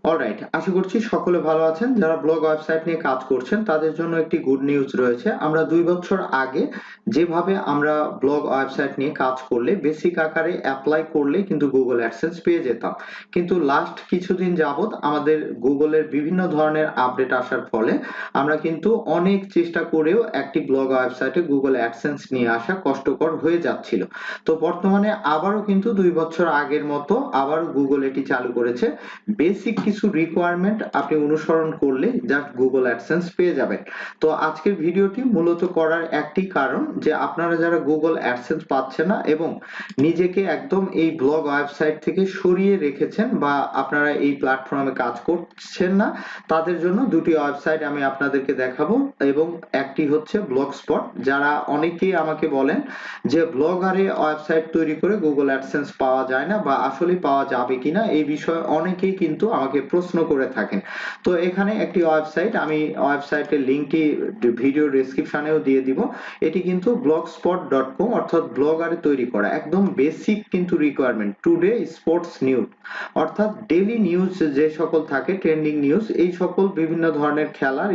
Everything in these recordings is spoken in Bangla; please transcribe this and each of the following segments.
অলরাইট, আশা করছি সকলে ভালো আছেন। যারা ব্লগ ওয়েবসাইট নিয়ে কাজ করছেন তাদের জন্য একটি গুড নিউজ রয়েছে। আমরা ২ বছর আগে যেভাবে আমরা ব্লগ ওয়েবসাইট নিয়ে কাজ করলে বেসিক আকারে অ্যাপ্লাই করলে কিন্তু গুগল অ্যাডসেন্স পেয়ে যেতাম, কিন্তু লাস্ট কিছুদিন যাবত আমাদের গুগলের বিভিন্ন ধরনের আপডেট আসার ফলে আমরা কিন্তু অনেক চেষ্টা করেও একটি ব্লগ ওয়েবসাইটে গুগল অ্যাডসেন্স নিয়ে আসা কষ্টকর হয়ে যাচ্ছিল। তো বর্তমানে আবারও কিন্তু ২ বছর আগের মতো আবারও গুগল এটি চালু করেছে। বেসিক কিছু রিকোয়ারমেন্ট আপনি অনুসরণ করলে জাস্ট গুগল অ্যাডসেন্স পেয়ে যাবেন। তো আজকের ভিডিওটি মূলত করার একটি কারণ যে আপনারা যারা গুগল অ্যাডসেন্স পাচ্ছেন না এবং নিজেকে একদম এই ব্লগ ওয়েবসাইট থেকে সরিয়ে রেখেছেন বা আপনারা এই প্ল্যাটফর্মে কাজ করছেন না, তাদের জন্য দুটি ওয়েবসাইট আমি আপনাদেরকে দেখাবো। এবং একটি হচ্ছে ব্লগ স্পট। যারা অনেকেই আমাকে বলেন যে ব্লগারে ওয়েবসাইট তৈরি করে গুগল অ্যাডসেন্স পাওয়া যায় না বা আসলে পাওয়া যাবে কিনা, এই বিষয়ে অনেকেই কিন্তু আমাকে প্রশ্ন করে থাকেন। তো এখানে একটি ওয়েবসাইট, আমি ওয়েবসাইটের লিংকটি ভিডিও ডেসক্রিপশনেও দিয়ে দিব। এটি কিন্তু blogspot.com, অর্থাৎ ব্লগারে তৈরি করা একদম বেসিক কিন্তু রিকোয়ারমেন্ট টুডে স্পোর্টস নিউজ, অর্থাৎ ডেইলি নিউজ যে সকল থাকে ট্রেন্ডিং নিউজ, এই সকল বিভিন্ন ধরনের খেলার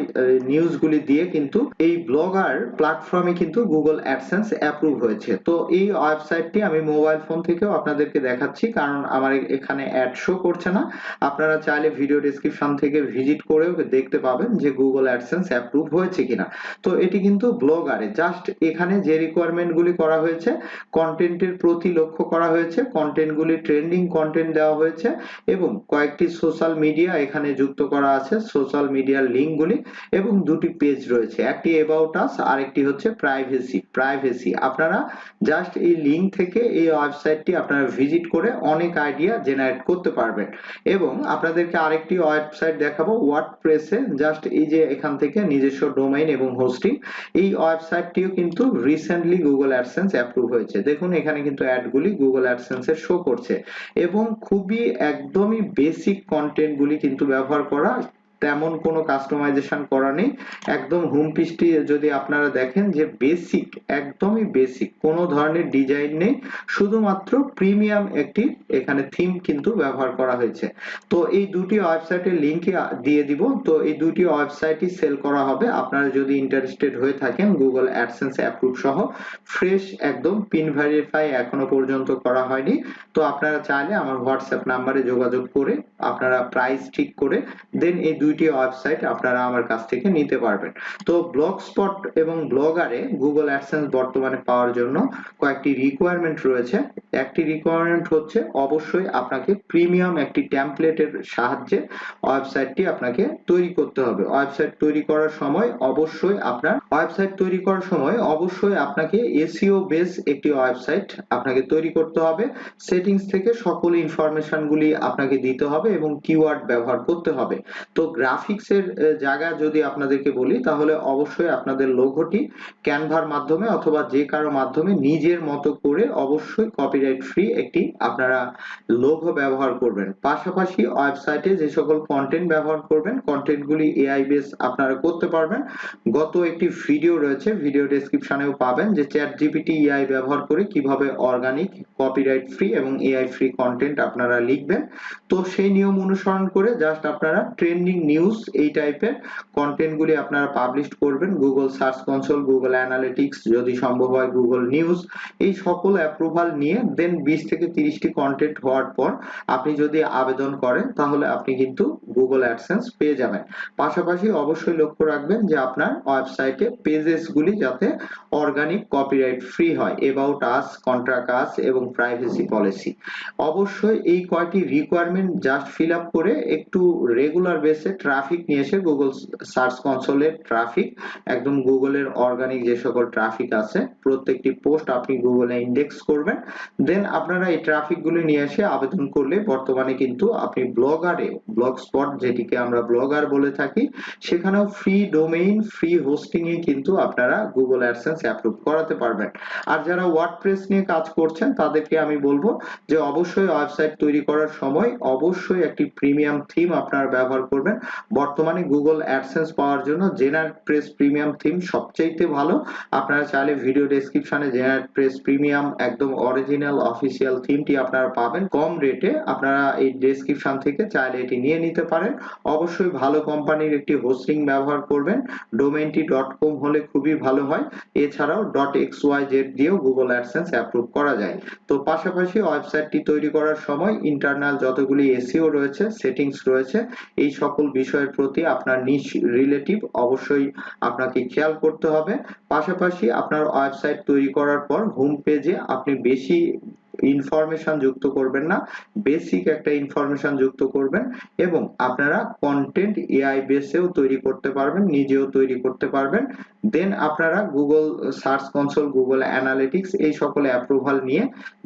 নিউজগুলি দিয়ে কিন্তু এই ব্লগার প্ল্যাটফর্মে কিন্তু গুগল অ্যাডসেন্স অ্যাপ্রুভ হয়েছে। তো এই ওয়েবসাইটটি আমি মোবাইল ফোন থেকেও আপনাদেরকে দেখাচ্ছি, কারণ আমার এখানে অ্যাড শো করছে না। আপনারা চাইলে ভিডিও ডেসক্রিপশন থেকে ভিজিট করেও দেখতে পাবেন যে গুগল অ্যাডসেন্স অ্যাপ্রুভ হয়েছে কিনা। তো এটি কিন্তু ব্লগারে জাস্ট এখানে যে রিকোয়ারমেন্ট গুলি করা হয়েছে, কন্টেন্টের প্রতি লক্ষ্য করা হয়েছে, কন্টেন্টগুলি ট্রেন্ডিং কন্টেন্ট দেওয়া হয়েছে এবং কয়েকটি সোশ্যাল মিডিয়া এখানে যুক্ত করা আছে, সোশ্যাল মিডিয়ার লিঙ্কগুলি, এবং দুটি পেজ রয়েছে, একটি অ্যাবাউট আস আর একটি হচ্ছে প্রাইভেসি। আপনারা জাস্ট এই লিঙ্ক থেকে এই ওয়েবসাইটটি আপনারা ভিজিট করে অনেক আইডিয়া জেনারেট করতে পারবেন। এবং আপনাদেরকে আরেকটি ওয়েবসাইট দেখাবো ওয়ার্ডপ্রেসে, জাস্ট এই যে এখান থেকে নিজস্ব ডোমেইন এবং হোস্টিং, এই ওয়েবসাইটটিও কিন্তু রিসেন্টলি গুগল অ্যাডসেন্স অ্যাপ্রুভ হয়েছে। দেখুন এখানে কিন্তু অ্যাডগুলি গুগল অ্যাডসেন্সে শো করছে এবং খুবই একদমই বেসিক কন্টেন্টগুলি কিন্তু ব্যবহার করা, তেমন কোনো কাস্টমাইজেশন করা নেই। একদম হোম পেজটি যদি আপনারা দেখেন যে বেসিক, একদমই বেসিক, কোনো ধরনের ডিজাইন নেই, শুধুমাত্র প্রিমিয়াম একটি এখানে থিম কিন্তু ব্যবহার করা হয়েছে। তো এই দুটি ওয়েবসাইটের লিংক দিয়ে দিব। তো এই দুটি ওয়েবসাইটই সেল করা হবে। আপনারা যদি ইন্টারেস্টেড হয়ে থাকেন গুগল অ্যাডসেন্স অ্যাপ্রুভ সহ ফ্রেশ একদম পিন ভেরিফাই এখনো পর্যন্ত করা হয়নি, তো আপনারা চাইলে আমার হোয়াটসঅ্যাপ নাম্বারে যোগাযোগ করে আপনারা প্রাইস ঠিক করে দেন এই দুইটি ওয়েবসাইট আপনারা আমার কাছ থেকে নিতে পারবেন। তো ব্লগ স্পট এবং ব্লগারে গুগল অ্যাডসেন্স বর্তমানে পাওয়ার জন্য কয়েকটি রিকোয়ারমেন্ট রয়েছে। একটি রিকোয়ারমেন্ট হচ্ছে অবশ্যই আপনাকে প্রিমিয়াম একটি টেমপ্লেটের সাহায্যে ওয়েবসাইটটি আপনাকে তৈরি করতে হবে। ওয়েবসাইট তৈরি করার সময় অবশ্যই আপনাকে এসইও বেস একটি ওয়েবসাইট আপনাকে তৈরি করতে হবে। সেটিংস থেকে সকল ইনফরমেশন গুলি আপনাকে দিতে হবে এবং কিওয়ার্ড ব্যবহার করতে হবে। তো গ্রাফিক্স এর জায়গা যদি আপনাদেরকে বলি, তাহলে অবশ্যই আপনাদের লোগোটি ক্যানভার মাধ্যমে অথবা যে কারো মাধ্যমে নিজের মতো করে অবশ্যই কপিরাইট ফ্রি একটি আপনারা লোগো ব্যবহার করবেন। পাশাপাশি ওয়েবসাইটে যে সকল কন্টেন্ট ব্যবহার করবেন, কন্টেন্টগুলি এআই বেস আপনারা করতে পারবেন। গত একটি ভিডিও রয়েছে, ভিডিও ডেসক্রিপশনেও পাবেন, যে চ্যাট জিপিটি এআই ব্যবহার করে কিভাবে অর্গানিক, কপিরাইট ফ্রি এবং এআই ফ্রি কন্টেন্ট আপনারা লিখবেন। তো সেই নিয়ম অনুসরণ করে জাস্ট আপনারা ট্রেন্ডিং নিউজ এই টাইপের কন্টেন্টগুলি আপনারা পাবলিশ করবেন। Google search console, Google analytics, যদি সম্ভব হয় গুগল নিউজ, এই সকল অ্যাপ্রুভাল নিয়ে দেন 20 থেকে 30টি কন্টেন্ট হওয়ার পর আপনি যদি আবেদন করেন তাহলে আপনি কিন্তু গুগল অ্যাডসেন্স পেয়ে যাবেন। পাশাপাশি অবশ্যই লক্ষ্য রাখবেন যে আপনার ওয়েবসাইটে পেজেস গুলি যাতে অর্গানিক, কপিরাইট ফ্রি হয়, অ্যাবাউট আস, কন্ট্রাক্ট আস এবং প্রাইভেসি পলিসি। অবশ্যই এই কয়টি রিকোয়ারমেন্ট জাস্ট ফিল আপ করে একটু রেগুলার বেসে ট্রাফিক নিয়ে এসে গুগল সার্চ কনসোলের ট্রাফিক, একদম গুগলের অর্গানিক যে সকল ট্রাফিক আছে প্রত্যেকটি পোস্ট আপনি গুগলে ইন্ডেক্স করবেন। দেন আপনারা এই ট্রাফিক গুলি নিয়ে এসে আবেদন করলে বর্তমানে কিন্তু আপনি ব্লগারে, ব্লগ স্পট যেটিকে আমরা ব্লগার বলে থাকি, সেখানেও ফ্রি ডোমেইন, ফ্রি হোস্টিং এ কিন্তু আপনারা গুগল অ্যাডসেন্স অ্যাপ্রুভ করাতে পারবেন। আর যারা ওয়ার্ডপ্রেস নিয়ে কাজ করছেন তাদেরকে আমি বলবো যে অবশ্যই ওয়েবসাইট তৈরি করার সময় অবশ্যই একটি প্রিমিয়াম থিম আপনারা ব্যবহার করবেন। বর্তমানে গুগল অ্যাডসেন্স পাওয়ার জন্য জেনারেট প্রেস প্রিমিয়াম থিম সবচাইতে ভালো। আপনারা চাইলে ভিডিও ডেসক্রিপশনে জেনারেট প্রেস প্রিমিয়াম একদম অরিজিনাল অফিসিয়াল থিমটি আপনারা পাবেন কম রেটে। আপনারা এই ডেসক্রিপশন থেকে চাইলে এটি নিয়ে নিতে পারেন। পারেন। অবশ্যই ভালো কোম্পানির একটি হোস্টিং ব্যবহার করবেন। ডোমেইনটি .com হলে খুবই ভালো হয়। এছাড়াও .xyz দিয়েও গুগল অ্যাডসেন্স অ্যাপ্রুভ করা যায়। তো পাশাপাশি ওয়েবসাইটটি তৈরি করার সময় ইন্টারনাল যতগুলি এসইও রয়েছে, সেটিংস রয়েছে, এই সকল বিষয়ের প্রতি আপনার নিজ রিলেটিভ অবশ্যই আপনাকে খেয়াল করতে হবে। পাশাপাশি আপনার ওয়েবসাইট তৈরি করার পর হোম পেজে আপনি বেশি ইনফরমেশন যুক্ত করবেন না, বেসিক একটা ইনফরমেশন যুক্ত করবেন এবং আপনারা কন্টেন্ট এআই বেসেও তৈরি করতে পারবেন, নিজেও তৈরি করতে পারবেন। দেন আপনারা Google search console, Google analytics এই সকল অ্যাপ্রুভাল নিয়ে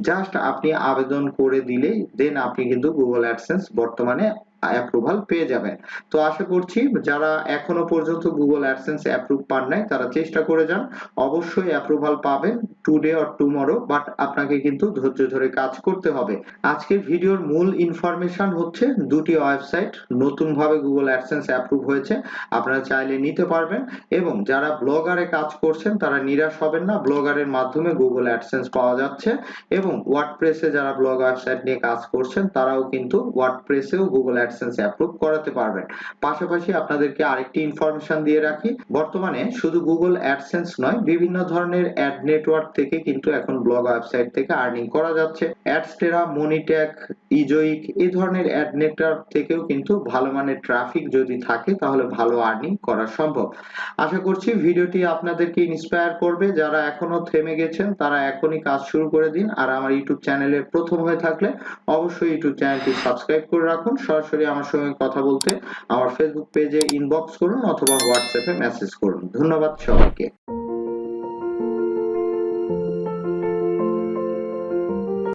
জাস্ট আপনি আবেদন করে দিলেই দেন আপনি কিন্তু গুগল অ্যাডসেন্স বর্তমানে অ্যাপ্রুভাল পেয়ে যাবেন। তো আশা করছি যারা এখনো পর্যন্ত গুগল অ্যাডসেন্স অ্যাপ্রুভ পান নাই তারা চেষ্টা করে যান, অবশ্যই অ্যাপ্রুভাল পাবেন টুডে অর টুমরো, বাট আপনাকে কিন্তু ধৈর্য ধরে কাজ করতে হবে। আজকের ভিডিওর মূল ইনফরমেশন হচ্ছে দুটি ওয়েবসাইট নতুন ভাবে গুগল অ্যাডসেন্স অ্যাপ্রুভ হয়েছে, আপনারা চাইলে নিতে পারবেন এবং যারা ব্লগারে কাজ করছেন তারা নিরাশ হবেন না, ব্লগারের মাধ্যমে গুগল অ্যাডসেন্স পাওয়া যাচ্ছে এবং ওয়ার্ডপ্রেসে যারা ব্লগ ওয়েবসাইট নিয়ে কাজ করছেন তারাও কিন্তু ওয়ার্ডপ্রেসেও গুগল অ্যাডসেন্স অ্যাপ্রুভ করাতে পারবেন। পাশাপাশি আপনাদেরকে আরেকটি ইনফরমেশন দিয়ে রাখি, বর্তমানে শুধু গুগল অ্যাডসেন্স নয়, বিভিন্ন ধরনের অ্যাড নেটওয়ার্ক থেকে কিন্তু এখন ব্লগ ওয়েবসাইট থেকে আর্নিং করা যাচ্ছে। অ্যাডস্টেরা, মনিট্যাগ, ইজোইক এই ধরনের অ্যাড নেটওয়ার্ক থেকেও কিন্তু ভালো মানের ট্রাফিক যদি থাকে তাহলে ভালো আর্নিং করা সম্ভব। আশা করছি ভিডিওটি আপনাদেরকে ইন্সপায়ার করবে। যারা এখনো থেমে গেছেন তারা এখনই কাজ শুরু করে দিন। আর আমার ইউটিউব চ্যানেলে প্রথম হয়ে থাকলে অবশ্যই ইউটিউব চ্যানেলটি সাবস্ক্রাইব করে রাখুন। সরাসরি আমার সঙ্গে কথা বলতে আমার ফেসবুক পেজে ইনবক্স করুন অথবা হোয়াটসঅ্যাপে মেসেজ করুন। ধন্যবাদ সবাইকে।